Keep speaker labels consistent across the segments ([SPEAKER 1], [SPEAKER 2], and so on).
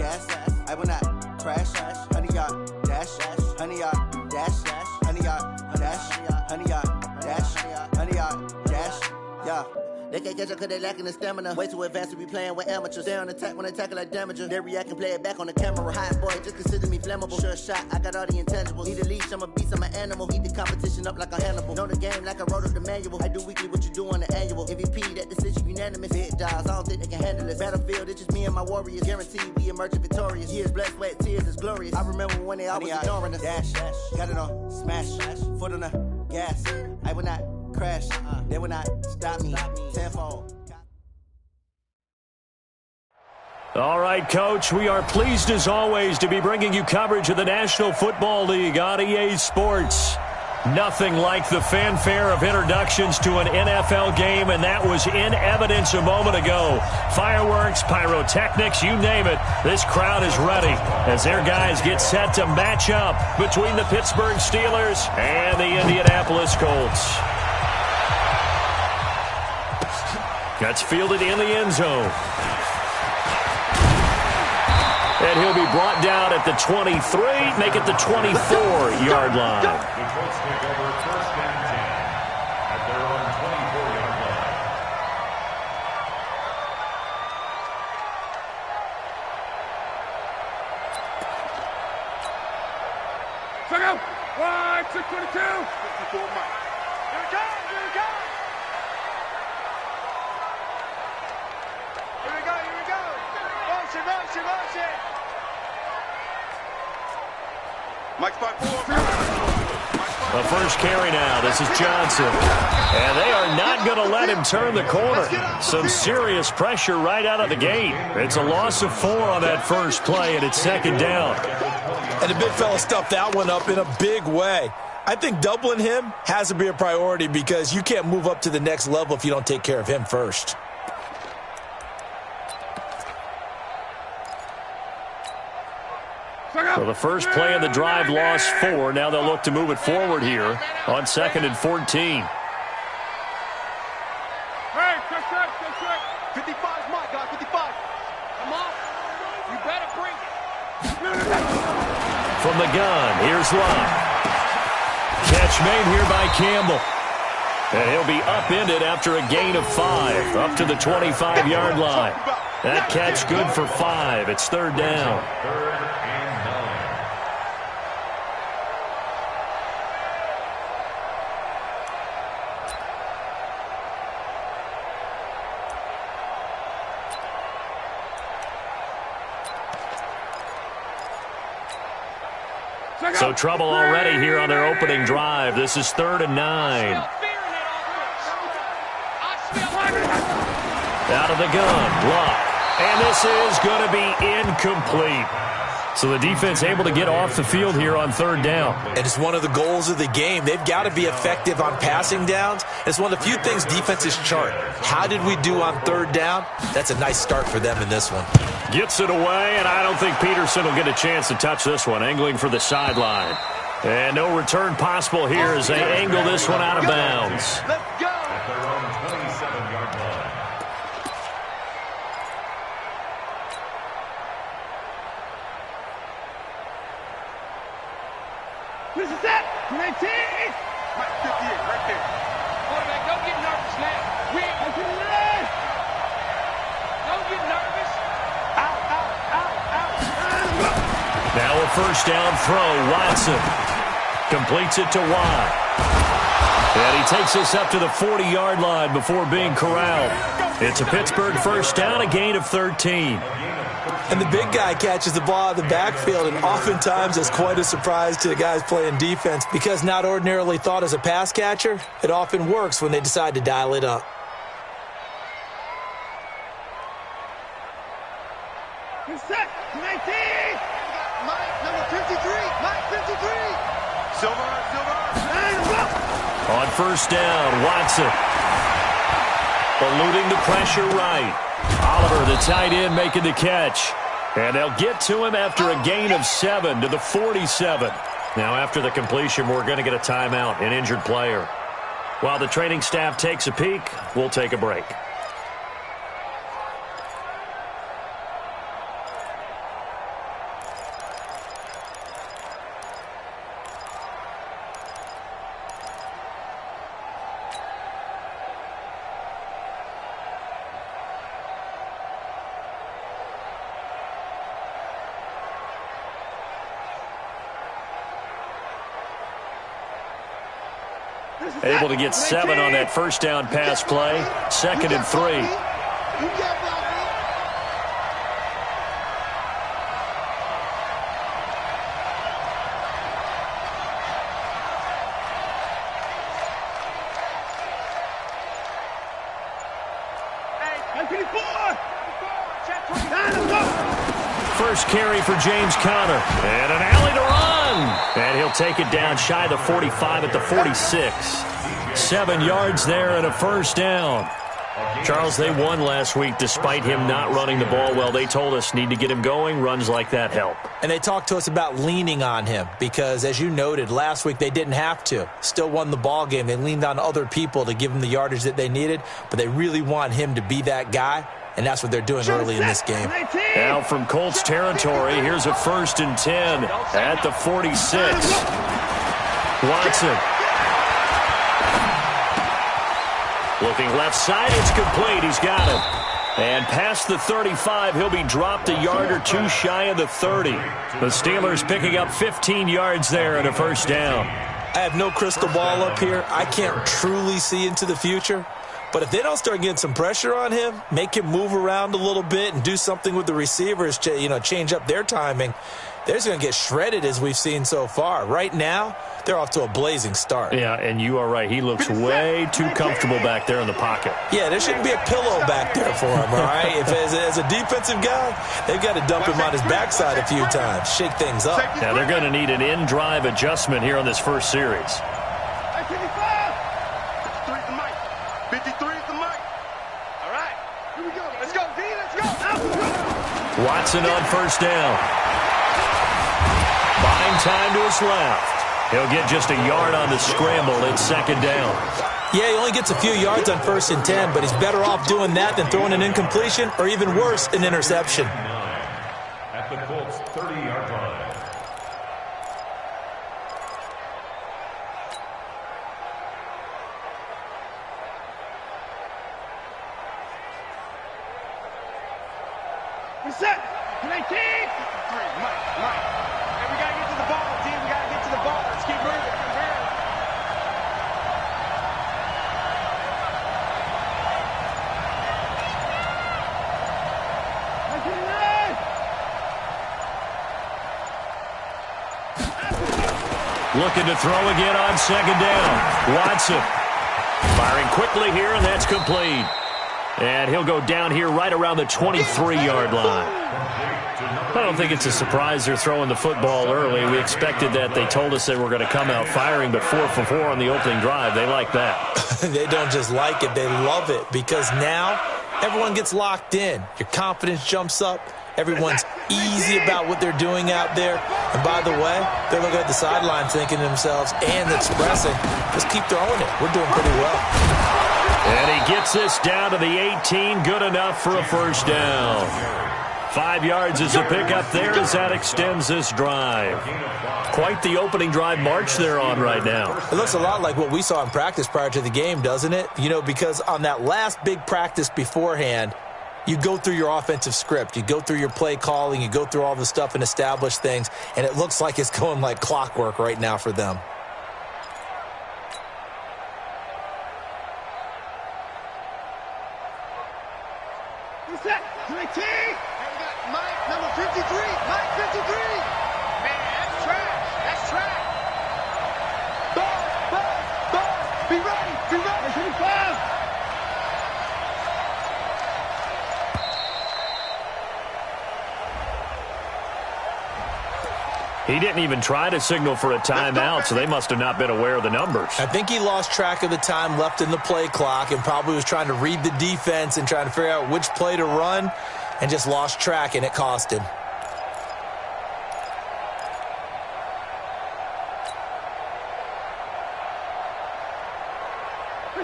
[SPEAKER 1] gas. I will not crash. 100-yard dash. 100-yard dash. 100-yard dash. 100-yard dash. 100-yard dash. Yeah. They can't catch up cause they lacking the stamina. Way too advanced to be playing with amateurs. They on attack when they tackle like damager. They react and play it back on the camera. Hot boy, just consider me flammable. Sure shot, I got all the intangibles. Need a leash, I'm a beast, I'm an animal. Eat the competition up like a Hannibal. Know the game like I wrote up the manual. I do weekly what you do on the annual. MVP, that decision unanimous. Big dials, I don't think they can handle it. Battlefield, it's just me and my warriors. Guaranteed we emerge victorious. Years, blood, sweat, tears, it's glorious. I remember when they always ignoring us. Dash, got it on, smash, foot on the gas. I will not crash, they will not stop me. Tenfold.
[SPEAKER 2] All right, Coach, we are pleased as always to be bringing you coverage of the National Football League on EA Sports. Nothing like the fanfare of introductions to an NFL game, and that was in evidence a moment ago. Fireworks, pyrotechnics, you name it. This crowd is ready as their guys get set to match up between the Pittsburgh Steelers and the Indianapolis Colts. That's fielded in the end zone. And he'll be brought down at the 23, make it the 24-yard line.
[SPEAKER 3] The Colts take over first and 10 at their own 24-yard line.
[SPEAKER 4] Check out. 622. 54 Mike. Here we go. Here we go. Here we go. Here we go. Motion, motion, motion. Mike's by 4.
[SPEAKER 2] The first carry now. This is Johnson. And they are not going to let him turn the corner. Some serious pressure right out of the gate. It's a loss of 4 on that first play, and it's second down.
[SPEAKER 5] And the big fella stuffed that one up in a big way. I think doubling him has to be a priority because you can't move up to the next level if you don't take care of him first.
[SPEAKER 2] So the first play of the drive lost 4. Now they'll look to move it forward here on 2nd and 14.
[SPEAKER 4] Hey, check. 55's my guy, 55. Come on. You better bring it.
[SPEAKER 2] From the gun, here's Love. Catch made here by Campbell. And he'll be upended after a gain of 5, up to the 25-yard line. That catch good for 5. It's third down. So trouble already here on their opening drive. This is 3rd and 9. Out of the gun, Luck. And this is going to be incomplete. So the defense able to get off the field here on 3rd down.
[SPEAKER 5] And it's one of the goals of the game. They've got to be effective on passing downs. It's one of the few things defenses chart. How did we do on 3rd down? That's a nice start for them in this one.
[SPEAKER 2] Gets it away, and I don't think Peterson will get a chance to touch this one. Angling for the sideline. And no return possible here as they angle this one out of bounds.
[SPEAKER 4] Let's go.
[SPEAKER 3] At their own 27-yard line.
[SPEAKER 4] This is it. 19. Mike 58, right there. Quarterback, don't get nervous now. We ain't going to the Don't get nervous. Out.
[SPEAKER 2] Now a first down throw. Watson completes it to Watt. And he takes us up to the 40-yard line before being corralled. It's a Pittsburgh first down, a gain of 13.
[SPEAKER 5] And the big guy catches the ball out of the backfield, and oftentimes it's quite a surprise to the guys playing defense because not ordinarily thought as a pass catcher, it often works when they decide to dial it up.
[SPEAKER 4] Set. 19. Mike, number 53. Mike, 53. Silver.
[SPEAKER 2] On first down, Watson. Eluding the pressure right. Oliver, the tight end, making the catch. And they'll get to him after a gain of 7 to the 47. Now, after the completion, we're going to get a timeout, an injured player. While the training staff takes a peek, we'll take a break. Able to get 7 on that first down pass play. 2nd and 3. First carry for James Conner. And an alley to run. And he'll take it down shy of the 45 at the 46. 7 yards there and a first down. Charles, they won last week despite him not running the ball well. They told us need to get him going. Runs like that help.
[SPEAKER 5] And they talked to us about leaning on him because, as you noted, last week they didn't have to. Still won the ball game. They leaned on other people to give them the yardage that they needed, but they really want him to be that guy. And that's what they're doing early in this game.
[SPEAKER 2] Now from Colts territory, here's a 1st and 10 at the 46. Watson. Looking left side, it's complete. He's got it. And past the 35, he'll be dropped a yard or 2 shy of the 30. The Steelers picking up 15 yards there and a first down.
[SPEAKER 5] I have no crystal ball up here. I can't truly see into the future. But if they don't start getting some pressure on him, make him move around a little bit and do something with the receivers, change up their timing, they're just going to get shredded as we've seen so far. Right now, they're off to a blazing start.
[SPEAKER 2] Yeah, and you are right. He looks way too comfortable back there in the pocket.
[SPEAKER 5] Yeah, there shouldn't be a pillow back there for him, all right? If as a defensive guy, they've got to dump him on his backside a few times, shake things up.
[SPEAKER 2] Now, they're going to need an in-drive adjustment here on this first series.
[SPEAKER 4] 53 is the mic. All right, here we go. Let's go, D. Let's go.
[SPEAKER 2] Watson on first down. Buying time to his left. He'll get just a yard on the scramble. It's 2nd down.
[SPEAKER 5] Yeah, he only gets a few yards on 1st and 10, but he's better off doing that than throwing an incompletion or even worse, an interception.
[SPEAKER 3] At the Colts 30-yard line.
[SPEAKER 4] Reset. 19. 53. Mike. Hey, we got to get to the ball, team. We got to get to the ball. Let's keep moving.
[SPEAKER 2] Looking to throw again on 2nd down. Watson firing quickly here, and that's complete. And he'll go down here right around the 23-yard line. I don't think it's a surprise they're throwing the football early. We expected that. They told us they were going to come out firing, but 4 for 4 on the opening drive. They like that.
[SPEAKER 5] They don't just like it. They love it because now everyone gets locked in. Your confidence jumps up. Everyone's easy about what they're doing out there. And by the way, they're looking at the sideline thinking to themselves and expressing, just keep throwing it. We're doing pretty well.
[SPEAKER 2] And he gets this down to the 18. Good enough for a first down. 5 yards is a pickup there as that extends this drive. Quite the opening drive march they're on right now.
[SPEAKER 5] It looks a lot like what we saw in practice prior to the game, doesn't it? Because on that last big practice beforehand, you go through your offensive script. You go through your play calling. You go through all the stuff and establish things. And it looks like it's going like clockwork right now for them.
[SPEAKER 4] Reset. 19. Hey, we got Mike, number 53. Mike, 53. Man, that's trash. That's trash. Ball. Be ready. 25.
[SPEAKER 2] He didn't even try to signal for a timeout, so they must have not been aware of the numbers.
[SPEAKER 5] I think he lost track of the time left in the play clock and probably was trying to read the defense and trying to figure out which play to run and just lost track, and it cost him.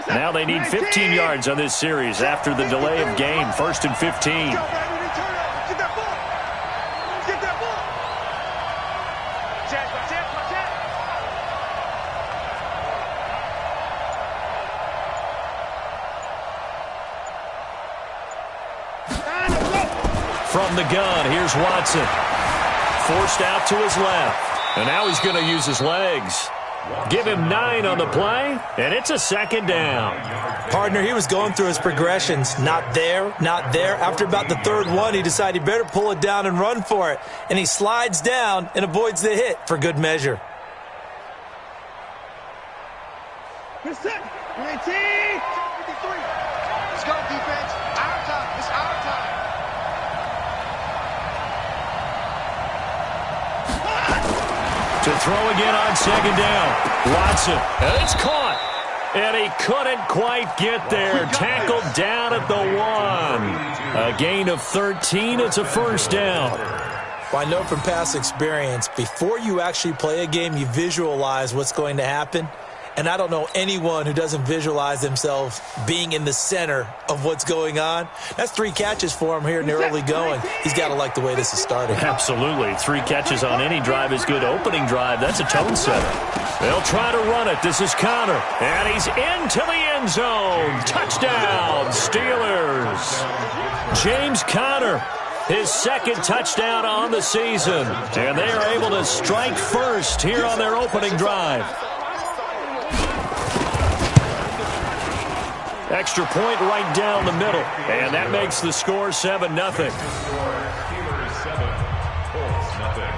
[SPEAKER 2] Now they need 15 yards on this series after the delay of game. 1st and 15. From the gun, here's Watson. Forced out to his left. And now he's going to use his legs. Give him 9 on the play, and it's a second down.
[SPEAKER 5] Partner, he was going through his progressions. Not there, not there. After about the third one, he decided he better pull it down and run for it. And he slides down and avoids the hit for good measure.
[SPEAKER 4] Let's go, defense. Our time. It's our time.
[SPEAKER 2] To throw again on second down. Watson. And it's caught. And he couldn't quite get there. Tackled down at the 1. A gain of 13. It's a first down.
[SPEAKER 5] Well, I know from past experience, before you actually play a game, you visualize what's going to happen. And I don't know anyone who doesn't visualize themselves being in the center of what's going on. That's 3 catches for him here in the early going. He's got to like the way this is starting.
[SPEAKER 2] Absolutely. 3 catches on any drive is good. Opening drive, that's a tone setter. They'll try to run it. This is Connor. And he's into the end zone. Touchdown, Steelers. James Conner, his second touchdown on the season. And they are able to strike first here on their opening drive. Extra point right down the middle. And that makes the score 7-0.
[SPEAKER 3] Steelers 7, Colts nothing.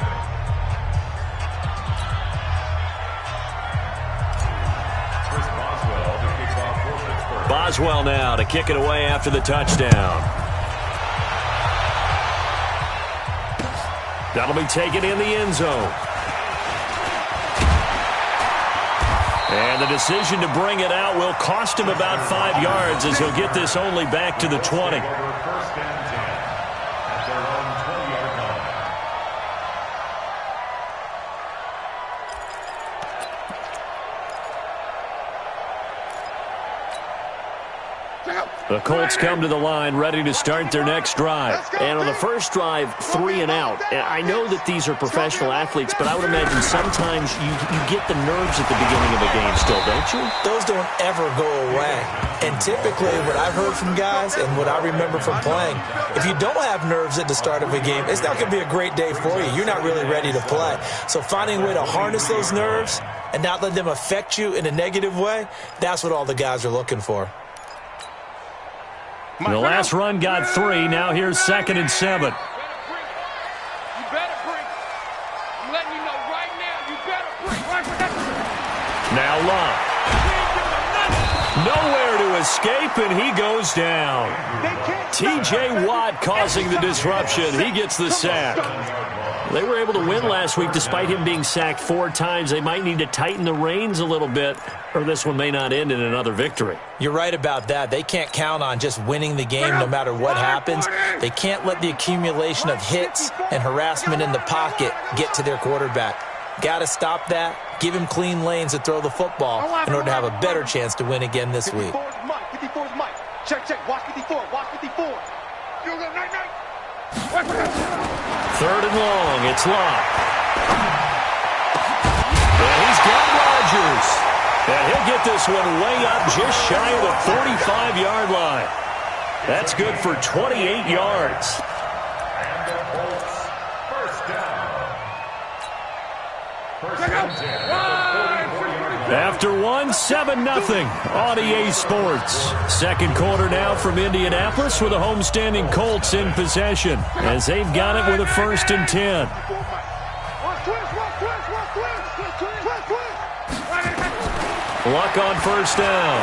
[SPEAKER 3] Chris Boswell to kick off for Pittsburgh.
[SPEAKER 2] Boswell now to kick it away after the touchdown. That'll be taken in the end zone. And the decision to bring it out will cost him about 5 yards as he'll get this only back to the 20.
[SPEAKER 3] First and 10 at their own 20-yard line.
[SPEAKER 2] The Colts come to the line ready to start their next drive.
[SPEAKER 6] And on the first drive, 3 and out. And I know that these are professional athletes, but I would imagine sometimes you get the nerves at the beginning of a game still, don't you?
[SPEAKER 5] Those don't ever go away. And typically what I've heard from guys and what I remember from playing, if you don't have nerves at the start of a game, it's not going to be a great day for you. You're not really ready to play. So finding a way to harness those nerves and not let them affect you in a negative way, that's what all the guys are looking for.
[SPEAKER 2] The last run got 3. Now here's 2nd and 7.
[SPEAKER 4] You better bring. I'm letting you know right now, you better bring.
[SPEAKER 2] Now Love. Nowhere to escape, and he goes down. T.J. Watt causing the disruption. He gets the sack. They were able to win last week despite him being sacked 4 times. They might need to tighten the reins a little bit, or this one may not end in another victory.
[SPEAKER 5] You're right about that. They can't count on just winning the game no matter what happens. They can't let the accumulation of hits and harassment in the pocket get to their quarterback. Got to stop that. Give him clean lanes to throw the football in order to have a better chance to win again this week.
[SPEAKER 4] 54 is Mike. Check. Watch 54. Watch 54. You go night.
[SPEAKER 2] 3rd and long. It's Love. And he's got Rodgers. And he'll get this one way up just shy of the 45-yard line. That's good for 28 yards.
[SPEAKER 3] And the Colts first down. First and 10 at the 44-yard line.
[SPEAKER 2] After 7-0 on EA Sports. Second quarter now from Indianapolis with the homestanding Colts in possession as they've got it with a 1st and 10. Luck on first down.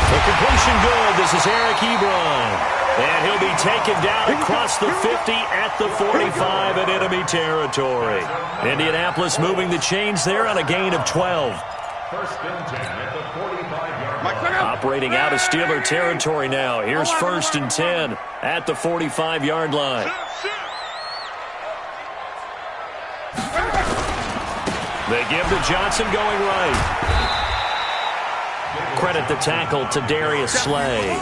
[SPEAKER 2] The completion good. This is Eric Ebron. And he'll be taken down across the 50 at the 45 in enemy territory. Indianapolis moving the chains there on a gain of 12.
[SPEAKER 3] First and 10 at the 45-yard line.
[SPEAKER 2] Operating out of Steeler territory now. Here's 1st and 10 at the 45-yard line. They give to Johnson going right. Credit the tackle to Darius Slay.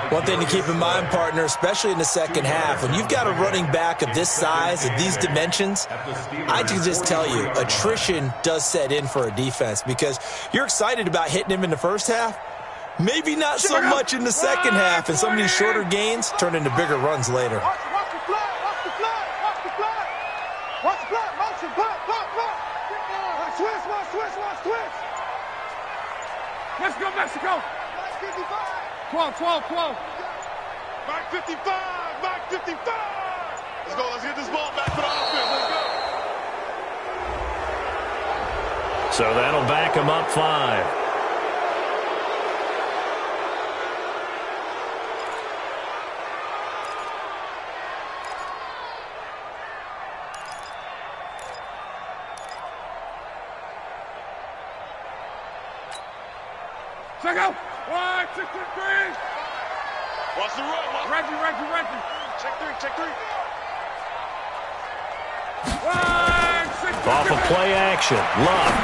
[SPEAKER 5] One thing to keep in mind, partner, especially in the second half, when you've got a running back of this size, of these dimensions, I can just tell you, attrition does set in for a defense because you're excited about hitting him in the first half. Maybe not so much in the second half, and some of these shorter gains turn into bigger runs later.
[SPEAKER 4] Watch the flag. Motion, block. Let's go, Mexico. 12. Back 55. Let's go. Let's get this ball back to the offense. Let's go.
[SPEAKER 2] So that'll back him up 5.
[SPEAKER 4] Check out. 1, 2, 3. Watch the run. Reggie. Check 3. 1, 6,
[SPEAKER 2] Off of play action. Love.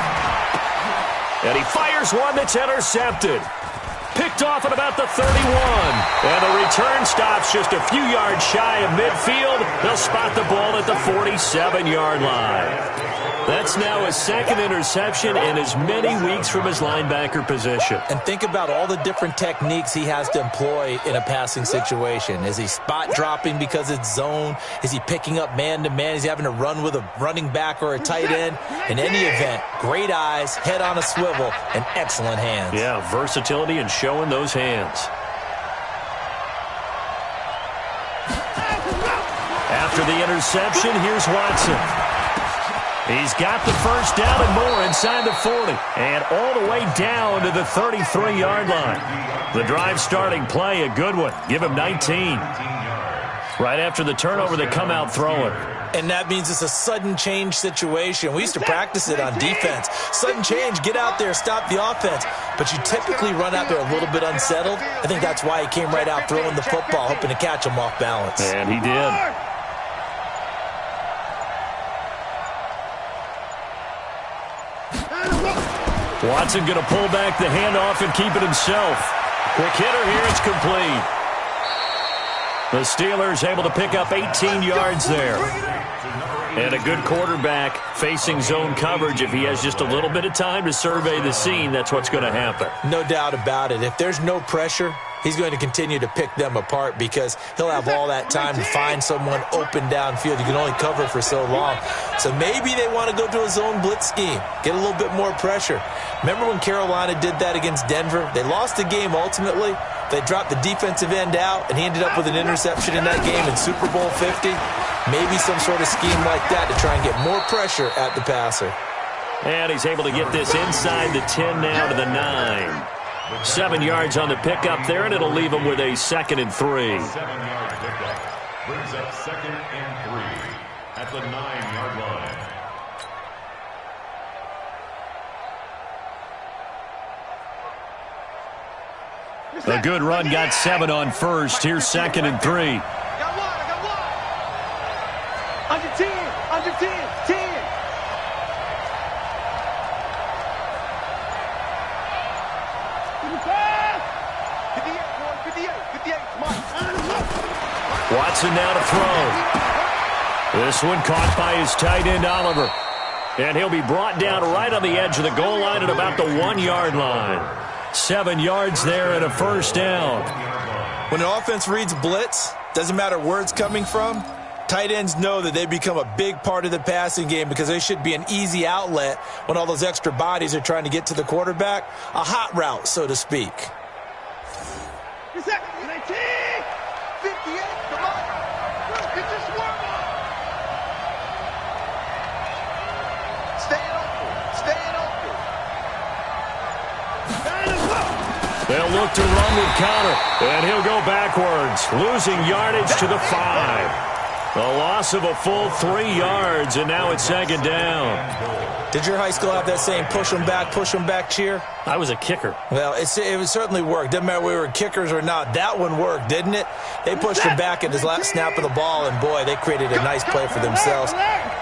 [SPEAKER 2] And he fires one that's intercepted. Picked off at about the 31. And the return stops just a few yards shy of midfield. They'll spot the ball at the 47-yard line. That's now his second interception in as many weeks from his linebacker position.
[SPEAKER 5] And think about all the different techniques he has to employ in a passing situation. Is he spot dropping because it's zone? Is he picking up man-to-man? Is he having to run with a running back or a tight end? In any event, great eyes, head on a swivel, and excellent hands.
[SPEAKER 2] Yeah, versatility and showing those hands. After the interception, here's Watson. He's got the first down and more inside the 40. And all the way down to the 33-yard line. The drive starting play, a good one. Give him 19. Right after the turnover, they come out throwing.
[SPEAKER 5] And that means it's a sudden change situation. We used to practice it on defense. Sudden change, get out there, stop the offense. But you typically run out there a little bit unsettled. I think that's why he came right out throwing the football, hoping to catch him off balance.
[SPEAKER 2] And he did. Watson going to pull back the handoff and keep it himself. Quick hitter here, it's complete. The Steelers able to pick up 18 yards there. And a good quarterback facing zone coverage. If he has just a little bit of time to survey the scene, that's what's going to happen.
[SPEAKER 5] No doubt about it. If there's no pressure, he's going to continue to pick them apart because he'll have all that time to find someone open downfield. You can only cover for so long. So maybe they want to go to a zone blitz scheme, get a little bit more pressure. Remember when Carolina did that against Denver? They lost the game ultimately. They dropped the defensive end out, and he ended up with an interception in that game in Super Bowl 50. Maybe some sort of scheme like that to try and get more pressure at the passer.
[SPEAKER 2] And he's able to get this inside the 10 now to the 9. 7 yards on the pickup there, and it'll leave him with a 2nd and 3.
[SPEAKER 3] 7-yard pickup brings up 2nd and 3 at the 9-yard line.
[SPEAKER 2] A good run, got 7 on first. Here's 2nd and 3.
[SPEAKER 4] I got one. Under 10. 10.
[SPEAKER 2] Watson now to throw. This one caught by his tight end, Oliver. And he'll be brought down right on the edge of the goal line at about the 1-yard line. 7 yards there and a first down.
[SPEAKER 5] When an offense reads blitz, doesn't matter where it's coming from, tight ends know that they become a big part of the passing game because they should be an easy outlet when all those extra bodies are trying to get to the quarterback. A hot route, so to speak.
[SPEAKER 4] 58, come on. Get this work on. Stay open.
[SPEAKER 2] They'll look to run with Conner, and he'll go backwards, losing yardage to the 5. A loss of a full 3 yards, and now it's 2nd down.
[SPEAKER 5] Did your high school have that same push them back cheer?
[SPEAKER 2] I was a kicker.
[SPEAKER 5] Well, it certainly worked. Didn't matter whether we were kickers or not. That one worked, didn't it? They pushed him back at his last snap of the ball, and boy, they created a nice play for themselves.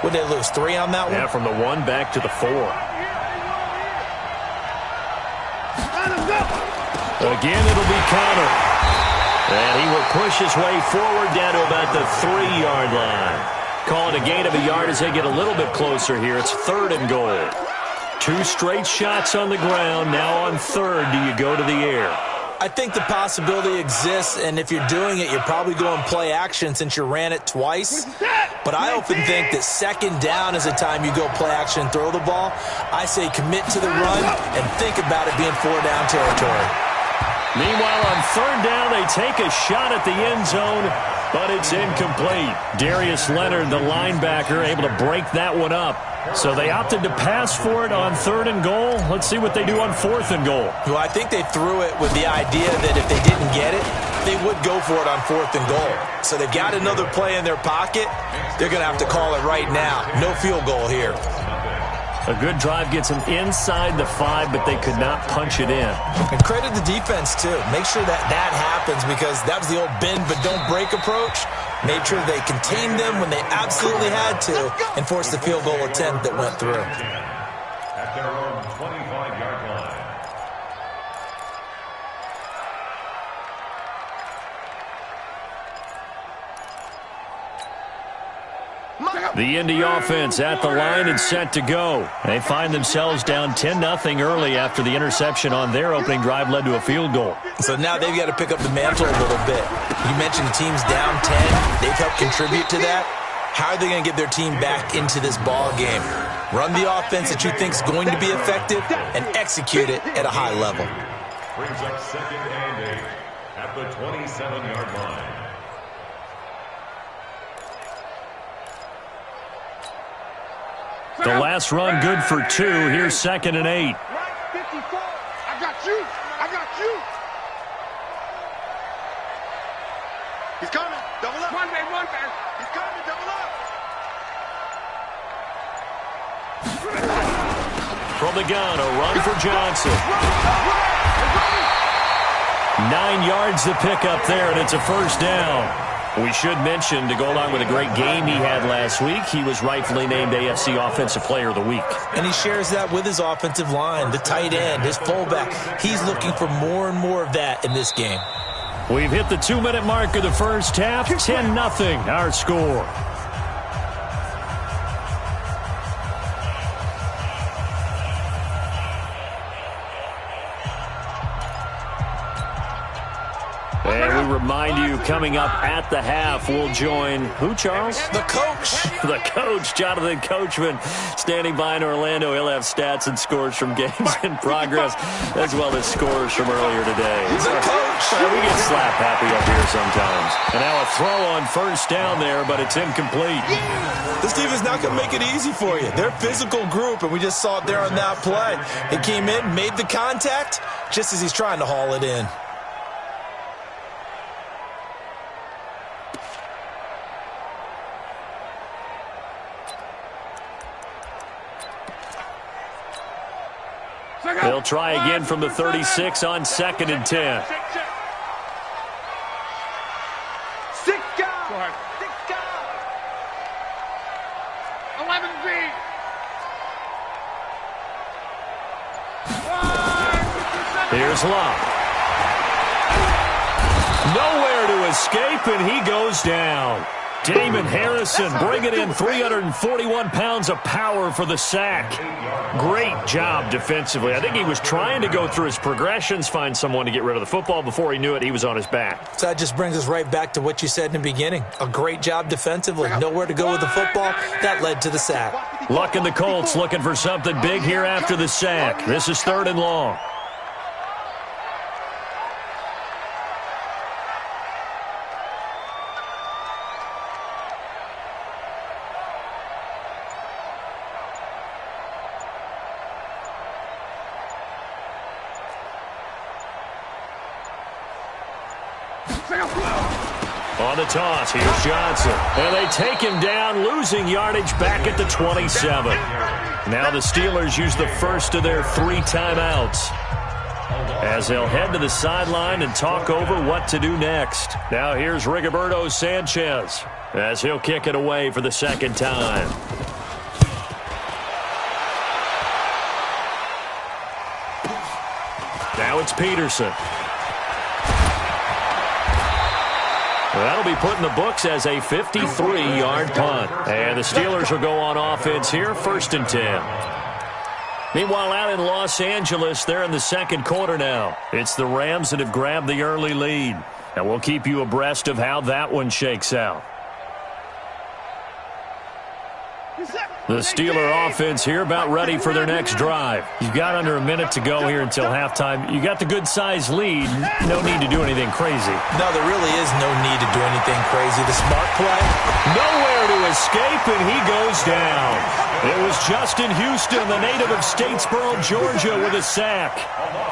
[SPEAKER 5] Would they lose 3 on that one?
[SPEAKER 2] Yeah, from the 1 back to the 4. Again, it'll be Conner. And he will push his way forward down to about the 3-yard line. Call it a gain of a yard as they get a little bit closer here. It's 3rd and goal. 2 straight shots on the ground. Now on 3rd, do you go to the air?
[SPEAKER 5] I think the possibility exists, and if you're doing it, you're probably going play action since you ran it twice. But I often think that second down is a time you go play action and throw the ball. I say commit to the run and think about it being 4-down territory.
[SPEAKER 2] Meanwhile, on third down, they take a shot at the end zone, but it's incomplete. Darius Leonard, the linebacker, able to break that one up. So they opted to pass for it on 3rd and goal. Let's see what they do on 4th and goal.
[SPEAKER 5] Well, I think they threw it with the idea that if they didn't get it, they would go for it on 4th and goal. So they've got another play in their pocket. They're going to have to call it right now. No field goal here.
[SPEAKER 2] A good drive gets them inside the 5, but they could not punch it in.
[SPEAKER 5] And credit the defense, too. Make sure that happens, because that was the old bend but don't break approach. Made sure they contained them when they absolutely had to and forced the field goal attempt that went through.
[SPEAKER 3] At their own 25-yard line.
[SPEAKER 2] The Indy offense at the line and set to go. They find themselves down 10-0 early after the interception on their opening drive led to a field goal.
[SPEAKER 5] So now they've got to pick up the mantle a little bit. You mentioned the team's down 10. They've helped contribute to that. How are they going to get their team back into this ball game? Run the offense that you think is going to be effective and execute it at a high level.
[SPEAKER 3] Brings up 2nd and 8 at the 27-yard line.
[SPEAKER 2] The last run good for 2. Here's 2nd and 8.
[SPEAKER 4] Right, 54. I got you. I got you. He's coming. Double up. One man. He's coming. Double up.
[SPEAKER 2] From the gun, a run for Johnson. 9 yards to pick up there, and it's a first down. We should mention, to go along with a great game he had last week, he was rightfully named AFC Offensive Player of the Week.
[SPEAKER 5] And he shares that with his offensive line, the tight end, his fullback. He's looking for more and more of that in this game.
[SPEAKER 2] We've hit the 2-minute mark of the first half. 10-0 our score. And we remind you, coming up at the half, we'll join who, Charles?
[SPEAKER 5] The coach.
[SPEAKER 2] The coach, Jonathan Coachman, standing by in Orlando. He'll have stats and scores from games in progress, as well as scores from earlier today.
[SPEAKER 5] The coach.
[SPEAKER 2] We get slap happy up here sometimes. And now a throw on first down there, but it's incomplete.
[SPEAKER 5] This team is not going to make it easy for you. They're a physical group, and we just saw it there on that play. He came in, made the contact, just as he's trying to haul it in.
[SPEAKER 2] They'll try again from the 36 on 2nd and 10.
[SPEAKER 4] 6 guys. 11 feet.
[SPEAKER 2] Here's Love. Nowhere to escape, and he goes down. Damon Harrison bringing in 341 pounds of power for the sack. Great job defensively. I think he was trying to go through his progressions, find someone to get rid of the football. Before he knew it, he was on his back.
[SPEAKER 5] So that just brings us right back to what you said in the beginning. A great job defensively. Nowhere to go with the football. That led to the sack.
[SPEAKER 2] Luck and the Colts looking for something big here after the sack. This is 3rd and long. On the toss, here's Johnson. And they take him down, losing yardage back at the 27. Now the Steelers use the first of their 3 timeouts, as they'll head to the sideline and talk over what to do next. Now here's Rigoberto Sanchez, as he'll kick it away for the 2nd time. Now it's Peterson. That'll be put in the books as a 53-yard punt. And the Steelers will go on offense here, 1st and 10. Meanwhile, out in Los Angeles, they're in the second quarter now. It's the Rams that have grabbed the early lead. And we'll keep you abreast of how that one shakes out. The Steeler offense here about ready for their next drive. You've got under a minute to go here until halftime. You got the good-sized lead. No need to do anything crazy.
[SPEAKER 5] No, there really is no need to do anything crazy. The smart play.
[SPEAKER 2] Nowhere to escape, and he goes down. It was Justin Houston, the native of Statesboro, Georgia, with a sack.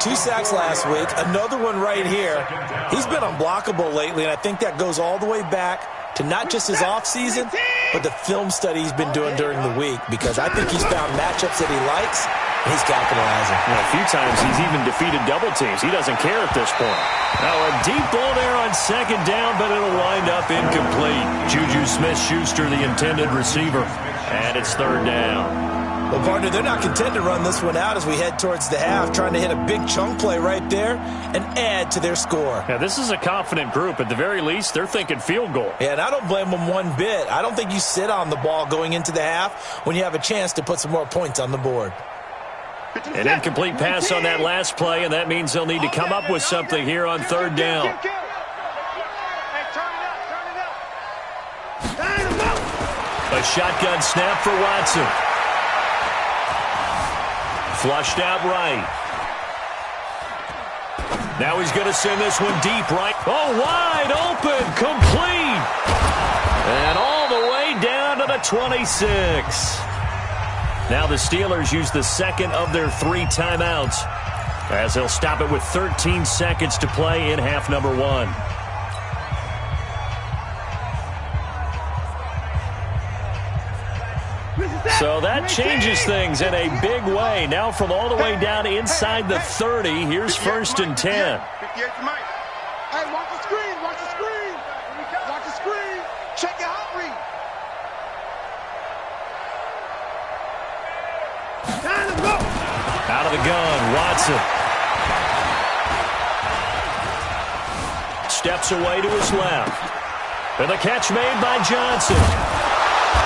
[SPEAKER 5] 2 sacks last week. Another one right here. He's been unblockable lately, and I think that goes all the way back to not just his offseason, but the film study he's been doing during the week, because I think he's found matchups that he likes, and he's capitalizing.
[SPEAKER 2] Well, a few times he's even defeated double teams. He doesn't care at this point. Now a deep ball there on second down, but it'll wind up incomplete. Juju Smith-Schuster, the intended receiver, and it's third down.
[SPEAKER 5] Well, partner, they're not content to run this one out as we head towards the half, trying to hit a big chunk play right there and add to their score.
[SPEAKER 2] Yeah, this is a confident group. At the very least, they're thinking field goal.
[SPEAKER 5] Yeah, and I don't blame them one bit. I don't think you sit on the ball going into the half when you have a chance to put some more points on the board.
[SPEAKER 2] An incomplete pass on that last play, and that means they'll need to come up with something here on third down. A shotgun snap for Watson. Flushed out right. Now he's going to send this one deep right. Oh, wide open, complete. And all the way down to the 26. Now the Steelers use the second of their 3 timeouts, as they'll stop it with 13 seconds to play in half number 1. So that changes things in a big way. Now from all the way down inside the 30, here's 1st and 10.
[SPEAKER 4] Hey, watch the screen, watch the screen. Watch the screen. Check your hot read.
[SPEAKER 2] Out of the gun, Watson. Steps away to his left. And the catch made by Johnson.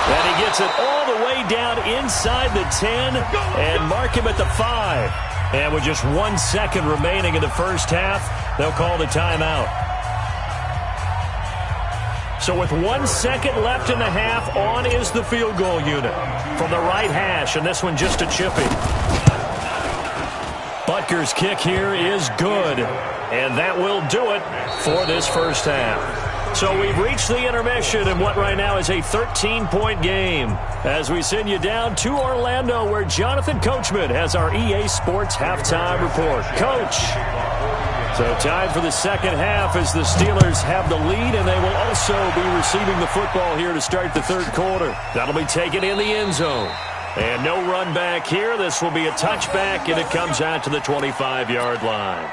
[SPEAKER 2] And he gets it all the way down inside the 10 and mark him at the 5. And with just 1 second remaining in the first half, they'll call the timeout. So with 1 second left in the half, on is the field goal unit from the right hash, and this one just a chippy. Butker's kick here is good, and that will do it for this first half. So we've reached the intermission in what right now is a 13-point game as we send you down to Orlando, where Jonathan Coachman has our EA Sports halftime report. Coach. So time for the second half as the Steelers have the lead, and they will also be receiving the football here to start the third quarter. That'll be taken in the end zone. And no run back here. This will be a touchback, and it comes out to the 25-yard line.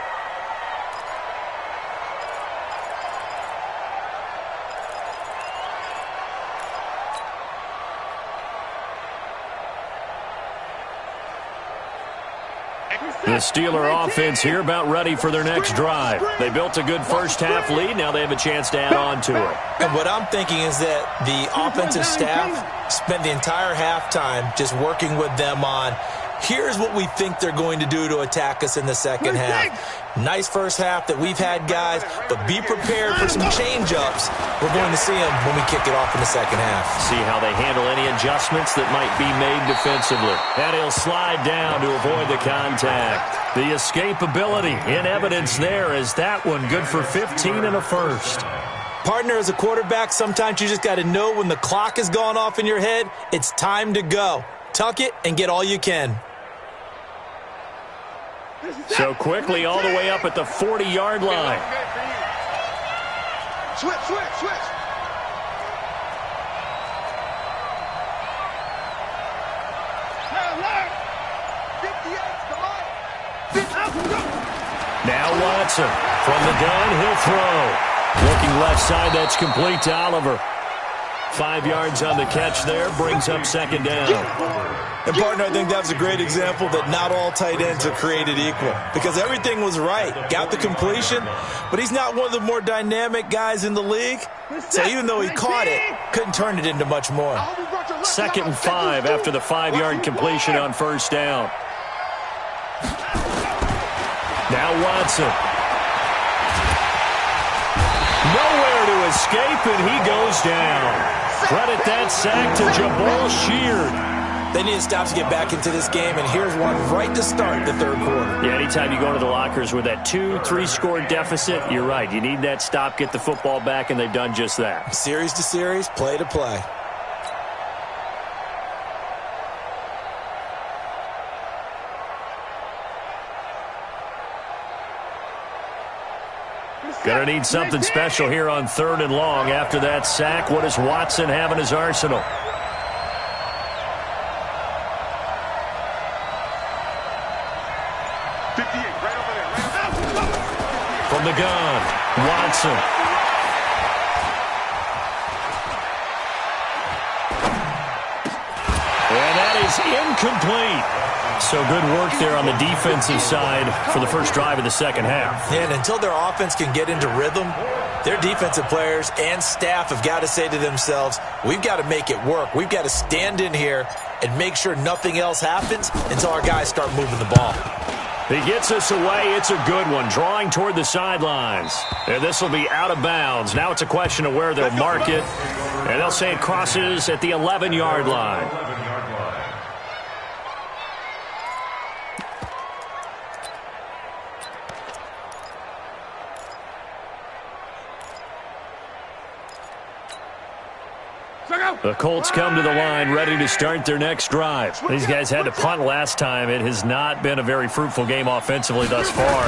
[SPEAKER 2] The Steeler offense here about ready for their next drive. They built a good first half lead. Now they have a chance to add on to it.
[SPEAKER 5] And what I'm thinking is that the offensive staff spent the entire halftime just working with them on, here's what we think they're going to do to attack us in the second half. Nice first half that we've had, guys, but be prepared for some change-ups. We're going to see them when we kick it off in the second half.
[SPEAKER 2] See how they handle any adjustments that might be made defensively. And he'll slide down to avoid the contact. The escapability in evidence there as that one good for 15 and a first.
[SPEAKER 5] Partner, as a quarterback, sometimes you just got to know when the clock has gone off in your head, it's time to go. Tuck it and get all you can.
[SPEAKER 2] So quickly all the way up at the 40-yard line.
[SPEAKER 4] Switch, switch, switch.
[SPEAKER 2] Now Watson from the gun, he'll throw. Looking left side, that's complete to Oliver. 5 yards on the catch there, brings up second down.
[SPEAKER 5] And, partner, I think that was a great example that not all tight ends are created equal, because everything was right. Got the completion, but he's not one of the more dynamic guys in the league. So even though he caught it, couldn't turn it into much more.
[SPEAKER 2] 2nd and 5 after the 5-yard completion on first down. Now Watson. Nowhere to escape, and he goes down. Credit that sack to Jabal Sheard.
[SPEAKER 5] They need to stop to get back into this game, and here's one right to start the third quarter.
[SPEAKER 2] Yeah, anytime you go to the lockers with that 2-3 score deficit, you're right. You need that stop, get the football back, and they've done just that.
[SPEAKER 5] Series to series, play to play.
[SPEAKER 2] Gonna need something special here on 3rd and long. After that sack, what does Watson have in his arsenal? From the gun, Watson. And that is incomplete. So good work there on the defensive side for the first drive of the second half.
[SPEAKER 5] And until their offense can get into rhythm, their defensive players and staff have got to say to themselves, we've got to make it work. We've got to stand in here and make sure nothing else happens until our guys start moving the ball.
[SPEAKER 2] He gets us away. It's a good one. Drawing toward the sidelines. And this will be out of bounds. Now it's a question of where they'll mark it. And they'll say it crosses at the 11-yard line. The Colts come to the line ready to start their next drive. These guys had to punt last time. It has not been a very fruitful game offensively thus far.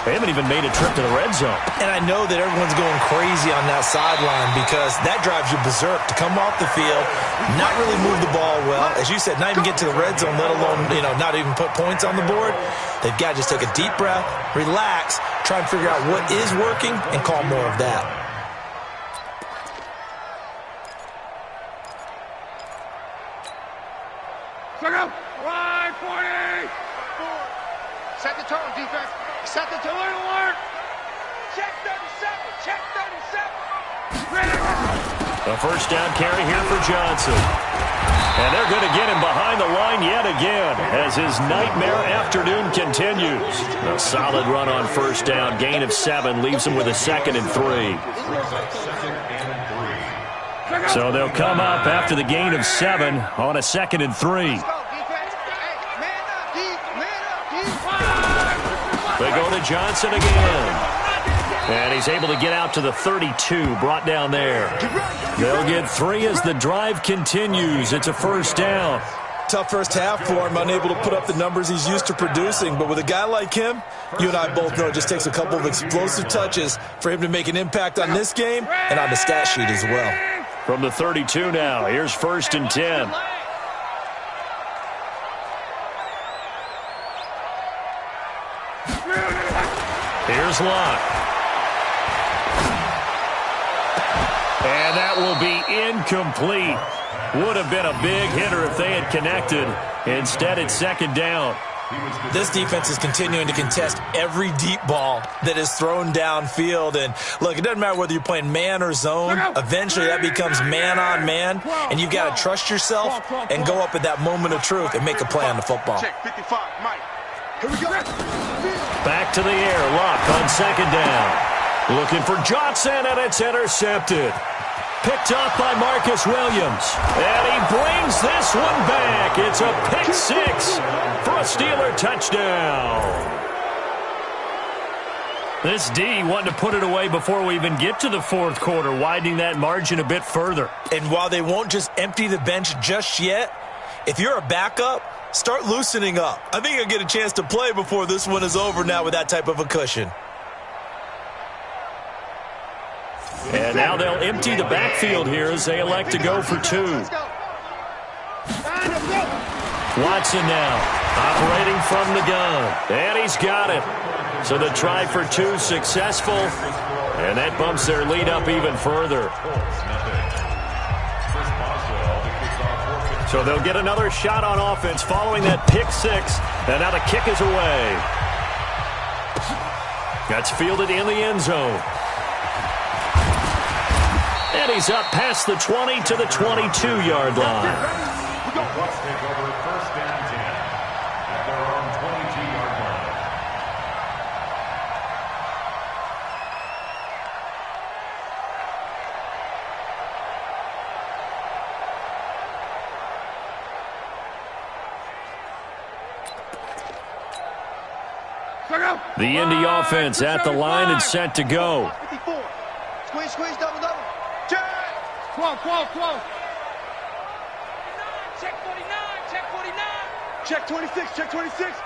[SPEAKER 2] They haven't even made a trip to the red zone. And
[SPEAKER 5] I know that everyone's going crazy on that sideline because that drives you berserk to come off the field, not really move the ball well. As you said, not even get to the red zone, let alone, not even put points on the board. They've got to just take a deep breath, relax, try and figure out what is working, and call more of that.
[SPEAKER 4] Line 40. Set the tone, defense. Set the tone. Alert. Check 37. Check 37.
[SPEAKER 2] A first down carry here for Johnson. And they're going to get him behind the line yet again as his nightmare afternoon continues. A solid run on first down. Gain of 7 leaves him with a 2nd and 3. So they'll come up after the gain of 7 on a 2nd and 3. They go to Johnson again. And he's able to get out to the 32, brought down there. They'll get 3 as the drive continues. It's a first down.
[SPEAKER 5] Tough first half for him, unable to put up the numbers he's used to producing. But with a guy like him, you and I both know it just takes a couple of explosive touches for him to make an impact on this game and on the stat sheet as well.
[SPEAKER 2] From the 32 now, here's 1st and 10. Here's Locke. And that will be incomplete. Would have been a big hitter if they had connected. Instead, it's 2nd down.
[SPEAKER 5] This defense is continuing to contest every deep ball that is thrown downfield. And, look, it doesn't matter whether you're playing man or zone. Eventually, that becomes man-on-man, and you've got to trust yourself and go up at that moment of truth and make a play on the football.
[SPEAKER 4] Check 55, Mike. Here we go.
[SPEAKER 2] Back to the air. Locke on 2nd down. Looking for Johnson, and it's intercepted. Picked up by Marcus Williams. And he brings this one back. It's a pick 6 for a Steeler touchdown. This D wanting to put it away before we even get to the 4th quarter, widening that margin a bit further.
[SPEAKER 5] And while they won't just empty the bench just yet, if you're a backup, start loosening up. I think you'll get a chance to play before this one is over now with that type of a cushion.
[SPEAKER 2] And now they'll empty the backfield here as they elect to go for 2. Watson now operating from the gun. And he's got it. So the try for 2 successful. And that bumps their lead up even further. So they'll get another shot on offense following that pick 6. And now the kick is away. That's fielded in the end zone. And he's up past the 20 to the 22-yard line.
[SPEAKER 3] Let's take over 1st and 10 at their own 22-yard line.
[SPEAKER 2] The Indy offense at the line and set to go.
[SPEAKER 4] 54. Squeeze, squeeze, double, double. Check. 12, 12, 12. Check 49, check 49. Check 26, check 26.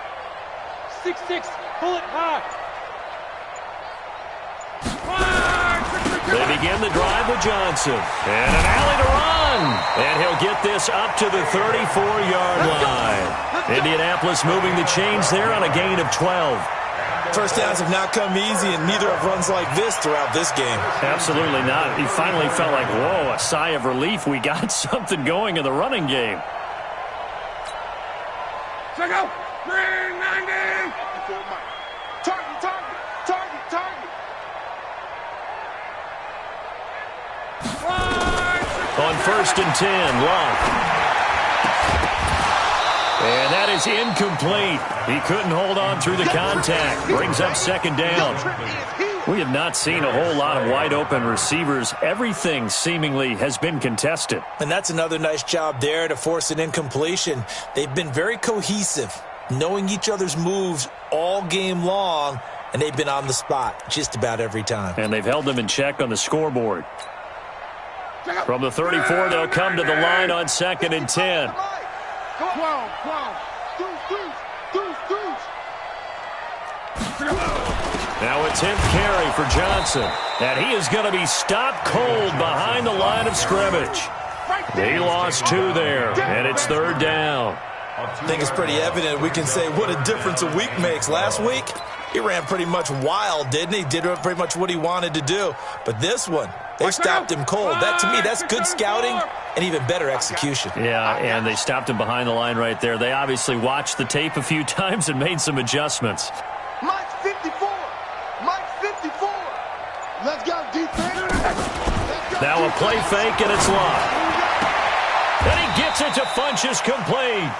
[SPEAKER 4] 6-6, pull it high.
[SPEAKER 2] They begin the drive with Johnson. And an alley to run. And he'll get this up to the 34-yard line. Indianapolis moving the chains there on a gain of 12.
[SPEAKER 5] First downs have not come easy, and neither have runs like this throughout this game.
[SPEAKER 2] Absolutely not. He finally felt like, whoa, a sigh of relief. We got something going in the running game.
[SPEAKER 4] Check out. 390. Target, target, target, target.
[SPEAKER 2] On 1st and 10, Locke. And that is incomplete. He couldn't hold on through the contact. Brings up 2nd down. We have not seen a whole lot of wide-open receivers. Everything seemingly has been contested.
[SPEAKER 5] And that's another nice job there to force an incompletion. They've been very cohesive, knowing each other's moves all game long, and they've been on the spot just about every time.
[SPEAKER 2] And they've held them in check on the scoreboard. From the 34, they'll come to the line on 2nd and 10.
[SPEAKER 4] 12, 12. Deuce, deuce, deuce, deuce.
[SPEAKER 2] Now a 10th carry for Johnson. And he is going to be stopped cold behind the line of scrimmage. He lost 2 there, and it's 3rd down.
[SPEAKER 5] I think it's pretty evident. We can say what a difference a week makes. Last week, he ran pretty much wild, didn't he? Did pretty much what he wanted to do. But this one, they stopped him cold. That, to me, that's good scouting and even better execution.
[SPEAKER 2] Yeah, and they stopped him behind the line right there. They obviously watched the tape a few times and made some adjustments.
[SPEAKER 4] Mike 54. Mike 54. Let's go, defense.
[SPEAKER 2] Now a play fake, and it's Locke. And he gets it to Funchess complete.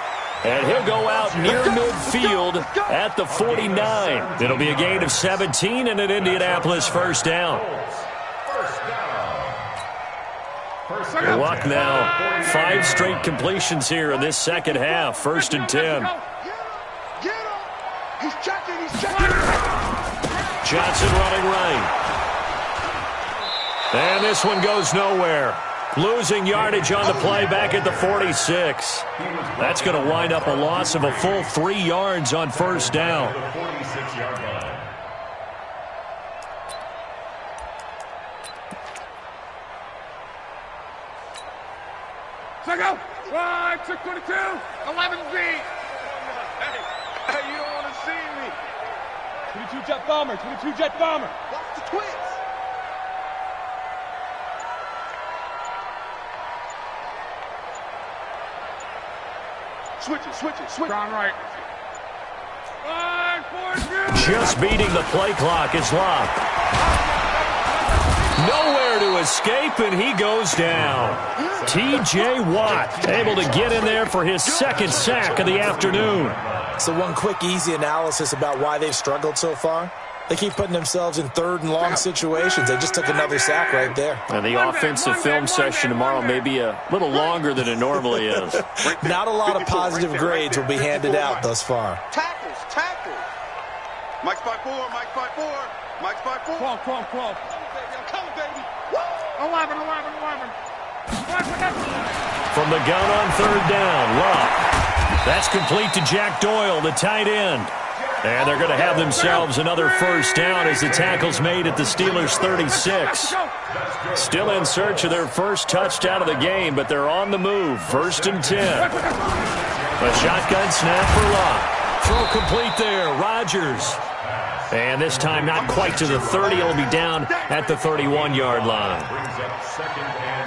[SPEAKER 2] And he'll go out near midfield at the 49. It'll be a gain of 17 and an Indianapolis 1st down. Luck now. 5 straight completions here in this second half. 1st and 10.
[SPEAKER 4] Get him. He's checking, he's checking.
[SPEAKER 2] Johnson running right. And this one goes nowhere. Losing yardage on the play back at the 46. That's going to wind up a loss of a full 3 yards on 1st down.
[SPEAKER 4] Check out. 622. 11Z. Hey, you don't want to see me. 22 jet bomber. 22 jet bomber. Watch the twins. Switch it. Down right. 5, 4, 2.
[SPEAKER 2] Just beating the play clock is Locke. Nowhere to escape, and he goes down. T.J. Watt able to get in there for his 2nd sack of the afternoon.
[SPEAKER 5] So one quick, easy analysis about why they've struggled so far. They keep putting themselves in 3rd and long situations. They just took another sack right there.
[SPEAKER 2] And the offensive film session tomorrow may be a little longer than it normally is.
[SPEAKER 5] Not a lot of positive grades will be handed out thus far.
[SPEAKER 4] Tackles. Mike's 5-4, Mike's 5-4, Mike's 5-4. 12. I'm coming, baby. 11.
[SPEAKER 2] From the gun on 3rd down, Locke. That's complete to Jack Doyle, the tight end. And they're going to have themselves another 1st down as the tackle's made at the Steelers' 36. Still in search of their first touchdown of the game, but they're on the move. 1st and 10. A shotgun snap for Locke. Throw complete there, Rodgers. And this time not quite to the 30. It'll be down at the 31-yard line.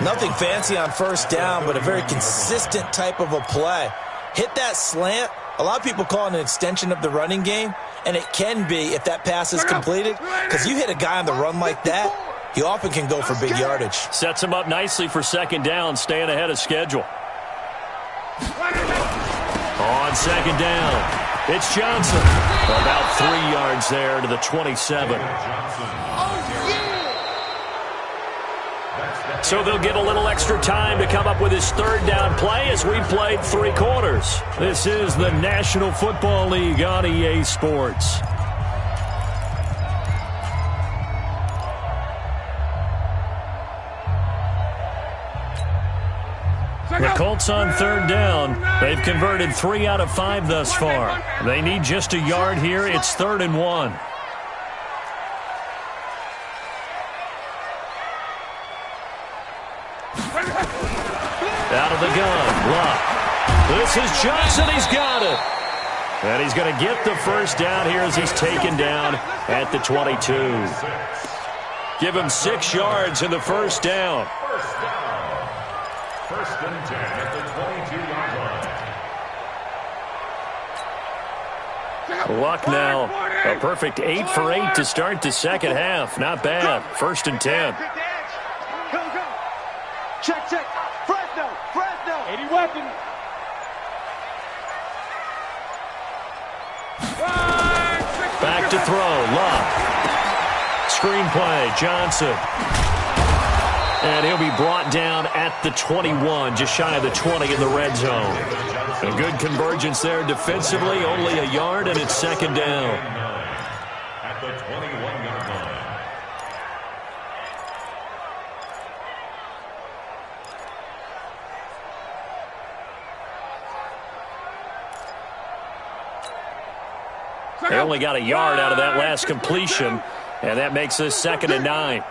[SPEAKER 5] Nothing fancy on 1st down, but a very consistent type of a play. Hit that slant. A lot of people call it an extension of the running game, and it can be if that pass is completed, because you hit a guy on the run like that, he often can go for big yardage.
[SPEAKER 2] Sets him up nicely for 2nd down, staying ahead of schedule. On 2nd down, it's Johnson. About 3 yards there to the 27. So they'll get a little extra time to come up with his 3rd down play as we played 3 quarters. This is the National Football League on EA Sports. The Colts on third down. They've converted 3 out of 5 thus far. They need just a yard here. It's 3rd and 1. Out of the gun. Luck. This is Johnson. He's got it. And he's going to get the first down here as he's taken down at the 22. Give him 6 yards in the first down.
[SPEAKER 3] First and 10 at the 22-yard line.
[SPEAKER 2] Luck now. A perfect 8 for 8 to start the second half. Not bad. 1st and 10.
[SPEAKER 4] Go. Check. Fresno. 80 weapons.
[SPEAKER 2] Back to throw. Luck. Screenplay. Johnson. And he'll be brought down at the 21, just shy of the 20 in the red zone. A good convergence there defensively, only a yard, and it's 2nd down.
[SPEAKER 3] At the 21-yard line.
[SPEAKER 2] They only got a yard out of that last completion, and that makes this 2nd and 9.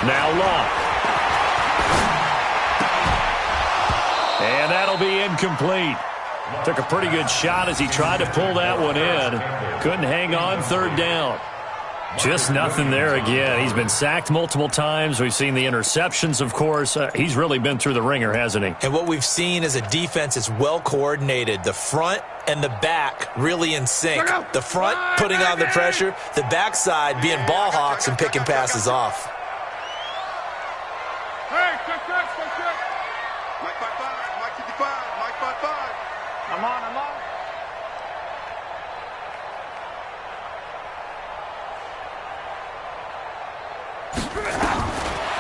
[SPEAKER 2] Now Luck. And that'll be incomplete. Took a pretty good shot as he tried to pull that one in. Couldn't hang on 3rd down. Just nothing there again. He's been sacked multiple times. We've seen the interceptions, of course. He's really been through the ringer, hasn't he?
[SPEAKER 5] And what we've seen is a defense that's well coordinated. The front and the back really in sync. The front putting on the pressure, the backside being ball hawks and picking passes off.
[SPEAKER 4] Hey, check. Mike 55, Mike 55, Mike 55. I'm on.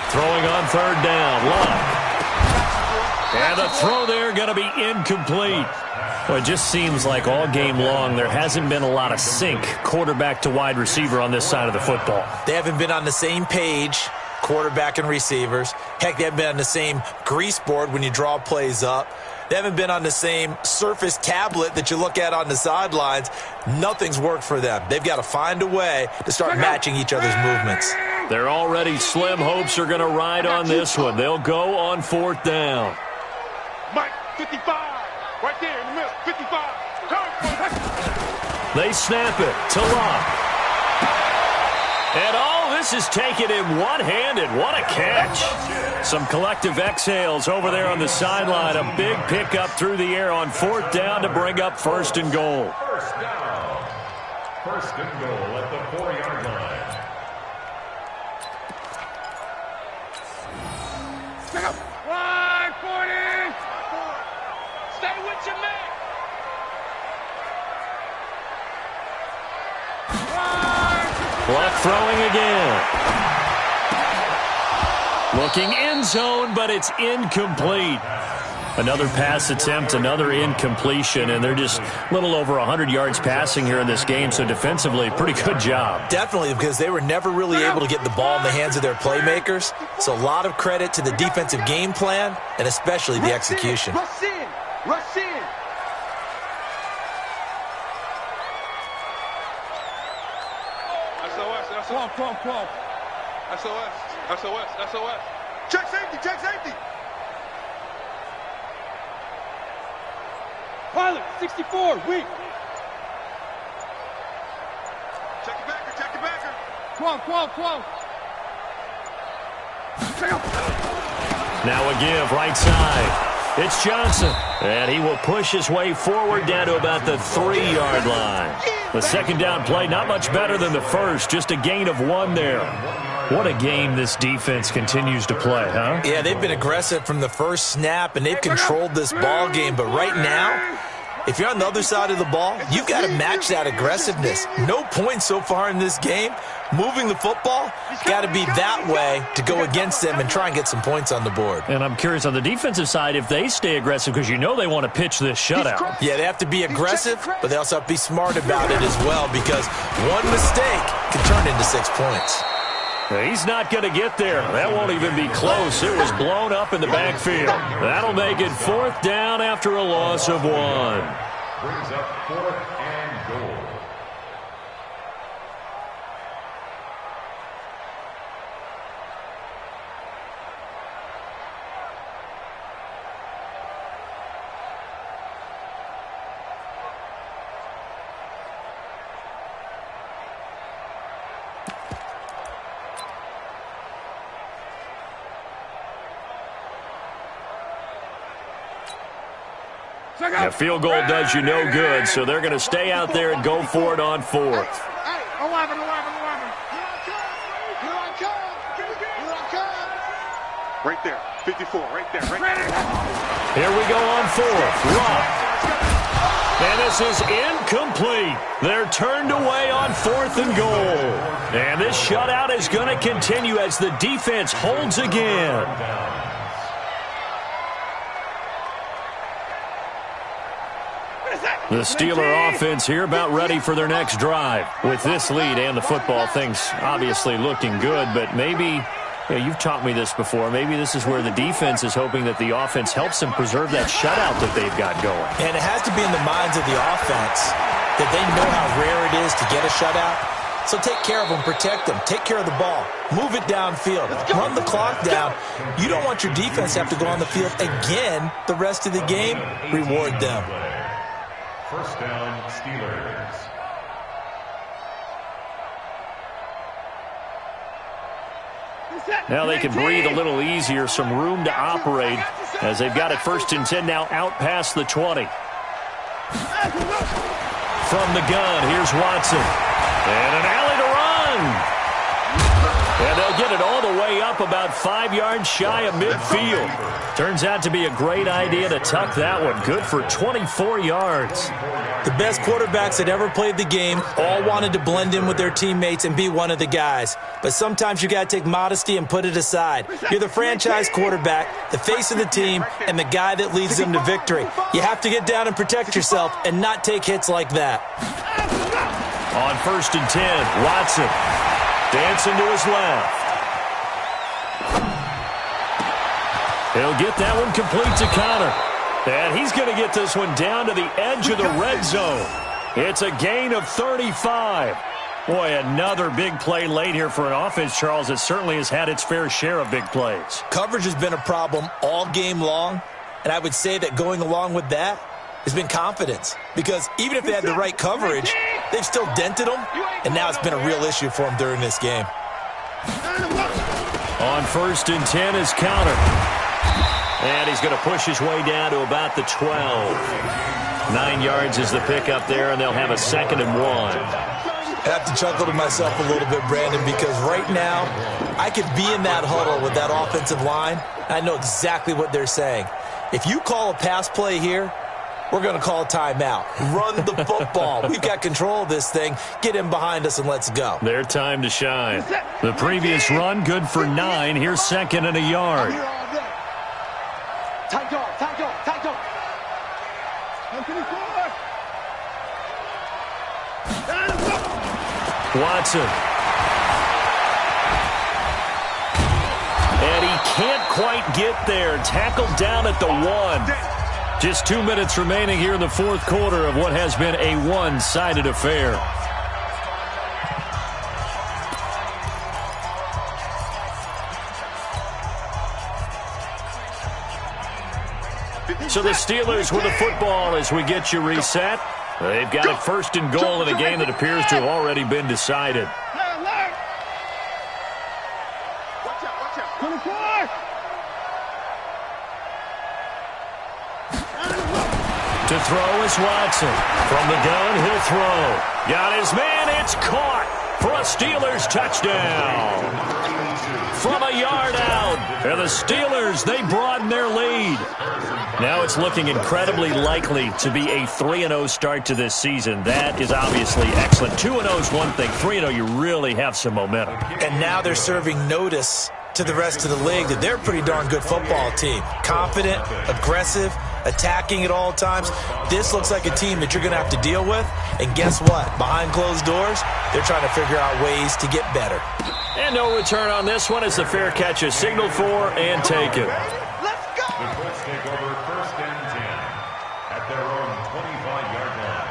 [SPEAKER 2] Throwing on 3rd down. Luck. And the throw there going to be incomplete. Well, it just seems like all game long there hasn't been a lot of sync quarterback to wide receiver on this side of the football.
[SPEAKER 5] They haven't been on the same page, quarterback and receivers. Heck, they haven't been on the same grease board when you draw plays up. They haven't been on the same Surface tablet that you look at on the sidelines. Nothing's worked for them. They've got to find a way to start matching each other's movements.
[SPEAKER 2] They're already slim hopes are going to ride on this one. They'll go on 4th down.
[SPEAKER 4] Mike 55, right there in the middle, 55.
[SPEAKER 2] They snap it to Luck. And all this is taken in one-handed. What a catch. Some collective exhales over there on the sideline. A big pickup through the air on 4th down to bring up 1st and goal.
[SPEAKER 3] First down. 1st and goal at the 4-yard line.
[SPEAKER 4] Line 40. Stay with your man.
[SPEAKER 2] Luck throwing again. Looking end zone, but it's incomplete. Another pass attempt, another incompletion, and they're just a little over 100 yards passing here in this game, so defensively, pretty good job.
[SPEAKER 5] Definitely, because they were never really able to get the ball in the hands of their playmakers. So a lot of credit to the defensive game plan, and especially the execution.
[SPEAKER 4] Rush in. SOS. Come. SOS. Check safety. Pilot, 64, weak. Check your backer. Quam.
[SPEAKER 2] Now a give, right side. It's Johnson, and he will push his way forward down to about the 3-yard line. The 2nd down play, not much better than the first, just a gain of 1 there. What a game this defense continues to play, huh?
[SPEAKER 5] Yeah, they've been aggressive from the first snap, and they've controlled this ball game. But right now, If you're on the other side of the ball, you've got to match that aggressiveness. No points so far in this game. Moving the football, got to be that way to go against them and try and get some points on the board.
[SPEAKER 2] And I'm curious on the defensive side if they stay aggressive, because you know they want to pitch this shutout.
[SPEAKER 5] Yeah, they have to be aggressive, but they also have to be smart about it as well, because one mistake can turn into 6 points.
[SPEAKER 2] He's not going to get there. That won't even be close. It was blown up in the backfield. That'll make it 4th down after a loss of 1.
[SPEAKER 3] Brings up 4th and goal.
[SPEAKER 2] A field goal does you no good, so they're going to stay out there and go for it on 4th.
[SPEAKER 4] 11. Right there. 54. Right there.
[SPEAKER 2] Here we go on 4th. Rock. And this is incomplete. They're turned away on 4th and goal. And this shutout is going to continue as the defense holds again. The Steeler offense here about ready for their next drive. With this lead and the football, things obviously looking good, but maybe, you've taught me this before, maybe this is where the defense is hoping that the offense helps them preserve that shutout that they've got going.
[SPEAKER 5] And it has to be in the minds of the offense that they know how rare it is to get a shutout. So take care of them, protect them, take care of the ball, move it downfield, run the clock down. You don't want your defense to have to go on the field again the rest of the game. Reward them.
[SPEAKER 3] 1st down, Steelers.
[SPEAKER 2] Now they can breathe a little easier, some room to operate as they've got it 1st and 10 now out past the 20. From the gun, here's Watson. And an alley to run. And they'll get it all the way up about 5 yards shy of midfield. Turns out to be a great idea to tuck that one. Good for 24 yards.
[SPEAKER 5] The best quarterbacks that ever played the game all wanted to blend in with their teammates and be one of the guys. But sometimes you got to take modesty and put it aside. You're the franchise quarterback, the face of the team, and the guy that leads them to victory. You have to get down and protect yourself and not take hits like that.
[SPEAKER 2] On 1st and 10, Watson dancing to his left. He'll get that one complete to Connor. And he's going to get this one down to the edge of the red zone. It's a gain of 35. Boy, another big play late here for an offense, Charles, that certainly has had its fair share of big plays.
[SPEAKER 5] Coverage has been a problem all game long, and I would say that going along with that has been confidence. Because even if they had the right coverage, they've still dented them, and now it's been a real issue for them during this game.
[SPEAKER 2] On 1st and 10 is Connor. And he's going to push his way down to about the 12. 9 yards is the pickup there, and they'll have a 2nd and 1.
[SPEAKER 5] I have to chuckle to myself a little bit, Brandon, because right now I could be in that huddle with that offensive line. I know exactly what they're saying. If you call a pass play here, we're going to call a timeout. Run the football. We've got control of this thing. Get in behind us and let's go.
[SPEAKER 2] Their time to shine. The previous run, good for 9. Here's 2nd and a yard. Watson. And he can't quite get there. Tackled down at the 1. Just 2 minutes remaining here in the 4th quarter of what has been a one-sided affair. So the Steelers with the football as we get you reset. They've got it 1st and goal in a game that appears to have already been decided. To throw is Watson. From the gun, he'll throw. Got his man, it's caught. for a Steelers touchdown. From a yard out. And the Steelers, they broaden their lead. Now it's looking incredibly likely to be a 3-0 start to this season. That is obviously excellent. 2-0 is one thing. 3-0, you really have some momentum.
[SPEAKER 5] And now they're serving notice to the rest of the league that they're a pretty darn good football team. Confident, aggressive, attacking at all times. This looks like a team that you're going to have to deal with. And guess what? Behind closed doors, they're trying to figure out ways to get better.
[SPEAKER 2] And no return on this one as the fair catch is signaled for and taken.
[SPEAKER 3] The Colts take over 1st and 10 at their own 25-yard line.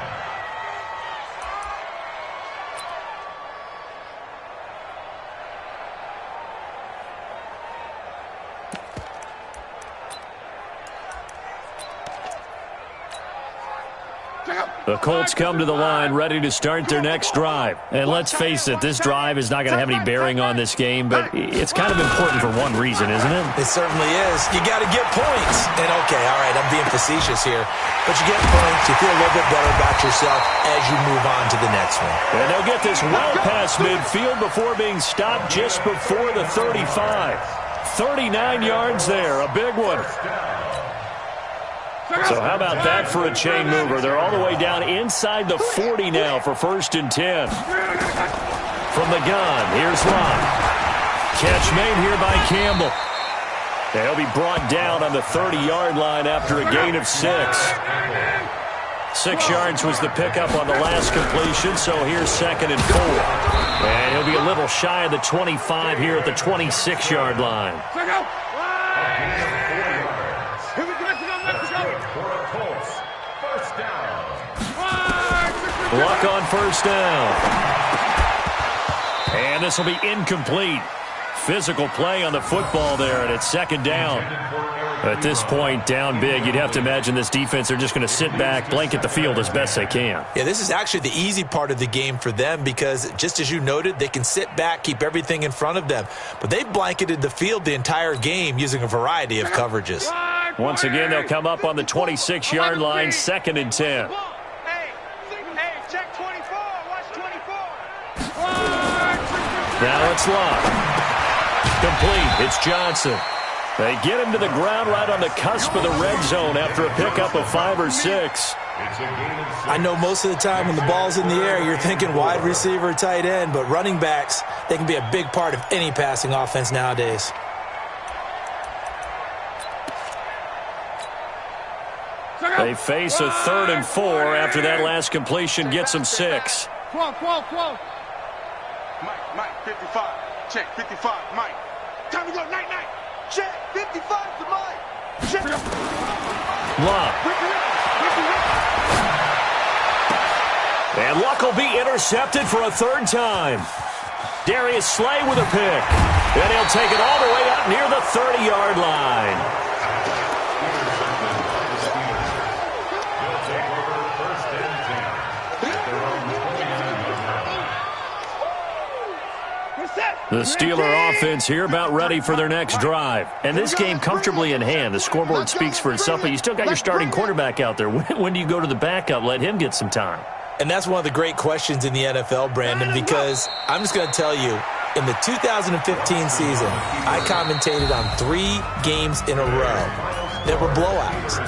[SPEAKER 2] The Colts come to the line ready to start their next drive. And let's face it, this drive is not going to have any bearing on this game, but it's kind of important for one reason, isn't it?
[SPEAKER 5] It certainly is. You got to get points. And okay, all right, I'm being facetious here, but you get points, you feel a little bit better about yourself as you move on to the next one.
[SPEAKER 2] And they'll get this well past midfield before being stopped just before the 35. 39 yards there, a big one. So how about that for a chain mover? They're all the way down inside the 40 now for 1st and 10. From the gun, here's Locke. Catch made here by Campbell. They'll be brought down on the 30-yard line after a gain of 6. 6 yards was the pickup on the last completion, so here's 2nd and 4. And he'll be a little shy of the 25 here at the 26-yard line. Luck on 1st down. And this will be incomplete. Physical play on the football there, and it's 2nd down. At this point, down big, you'd have to imagine this defense, they're just going to sit back, blanket the field as best they can.
[SPEAKER 5] Yeah, this is actually the easy part of the game for them because, just as you noted, they can sit back, keep everything in front of them. But they've blanketed the field the entire game using a variety of coverages.
[SPEAKER 2] Once again, they'll come up on the 26-yard line, 2nd and 10. Now it's Locke. Complete. It's Johnson. They get him to the ground right on the cusp of the red zone after a pickup of 5 or 6.
[SPEAKER 5] I know most of the time when the ball's in the air, you're thinking wide receiver, tight end, but running backs, they can be a big part of any passing offense nowadays.
[SPEAKER 2] They face a 3rd and 4 after that last completion gets them 6.
[SPEAKER 4] Mike, 55. Check, 55, Mike. Time to go, night. Check, 55 to Mike. Check.
[SPEAKER 2] Luck. And Luck will be intercepted for a 3rd time. Darius Slay with a pick. And he'll take it all the way up near the 30-yard line. The Steeler offense here about ready for their next drive. And this game comfortably in hand. The scoreboard speaks for itself, but you still got your starting quarterback out there. When do you go to the backup? Let him get some time.
[SPEAKER 5] And that's one of the great questions in the NFL, Brandon, because I'm just going to tell you, in the 2015 season, I commentated on 3 games in a row that were blowouts.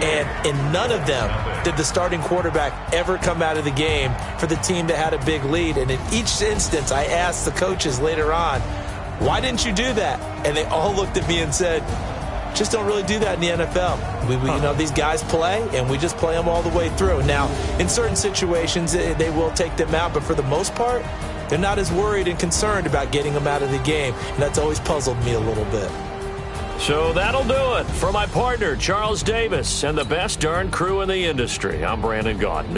[SPEAKER 5] And in none of them did the starting quarterback ever come out of the game for the team that had a big lead. And in each instance, I asked the coaches later on, why didn't you do that? And they all looked at me and said, just don't really do that in the NFL. You know, these guys play, and we just play them all the way through. Now, in certain situations, they will take them out, but for the most part, they're not as worried and concerned about getting them out of the game. And that's always puzzled me a little bit.
[SPEAKER 2] So that'll do it for my partner, Charles Davis, and the best darn crew in the industry. I'm Brandon Gaudin.